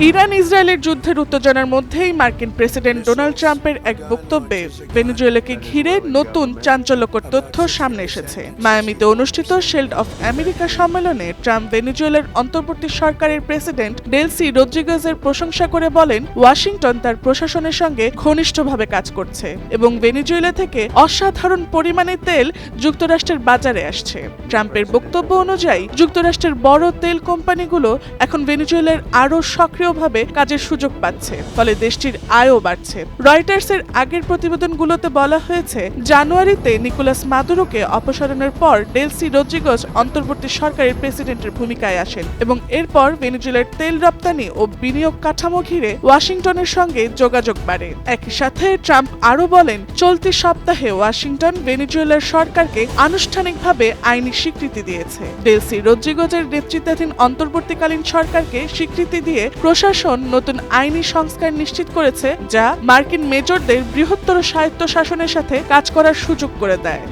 Iran ইসরায়েলের যুদ্ধের উত্তেজনার মধ্যেই মার্কিন প্রেসিডেন্ট ডোনাল্ড ট্রাম্পের এক বক্তব্যে ভেনেজুয়েলাকে ঘিরে নতুন চাঞ্চল্যকর তথ্য সামনে এসেছে। মায়ামিতে অনুষ্ঠিত শেল্ড অফ আমেরিকা সম্মেলনে ট্রাম্প ভেনেজুয়েলার অন্তর্বর্তী সরকারের প্রেসিডেন্ট ডেলসি রদ্রিগেজের প্রশংসা করে বলেন, ওয়াশিংটন তার প্রশাসনের সঙ্গে ঘনিষ্ঠভাবে কাজ করছে এবং ভেনেজুয়েলা থেকে অসাধারণ পরিমাণে তেল যুক্তরাষ্ট্রের বাজারে আসছে। ট্রাম্পের বক্তব্য অনুযায়ী যুক্তরাষ্ট্রের বড় তেল কোম্পানিগুলো এখন ভেনেজুয়েলার আরও সক্রিয়ভাবে কাজের সুযোগ পাচ্ছে, ফলে দেশটির আয়ও বাড়ছে। রয়টার্সের আগের প্রতিবেদনগুলোতে বলা হয়েছে, জানুয়ারিতে নিকোলাস মাদুরোকে অপসারণের পর ডেলসি রদ্রিগেজ অন্তর্বর্তী সরকারের প্রেসিডেন্টের ভূমিকায় আসেন এবং এরপর ভেনেজুয়েলার তেল রপ্তানি ও বিনিয়োগ কাঠামো ঘিরে ওয়াশিংটনের সঙ্গে যোগাযোগ বাড়ে। একই সাথে ট্রাম্প আরও বলেন, চলতি সপ্তাহে ওয়াশিংটন ভেনেজুয়েলার সরকারকে আনুষ্ঠানিকভাবে আইনি স্বীকৃতি দিয়েছে। ডেলসি রদ্রিগেজের নেতৃত্বাধীন অন্তর্বর্তীকালীন সরকারকে স্বীকৃতি দিয়ে প্রশাসন নতুন আইনি সংস্কার নিশ্চিত করেছে, যা মার্কিন মেজরদের বৃহত্তর স্বায়ত্তশাসনের সাথে কাজ করার সুযোগ করে দেয়।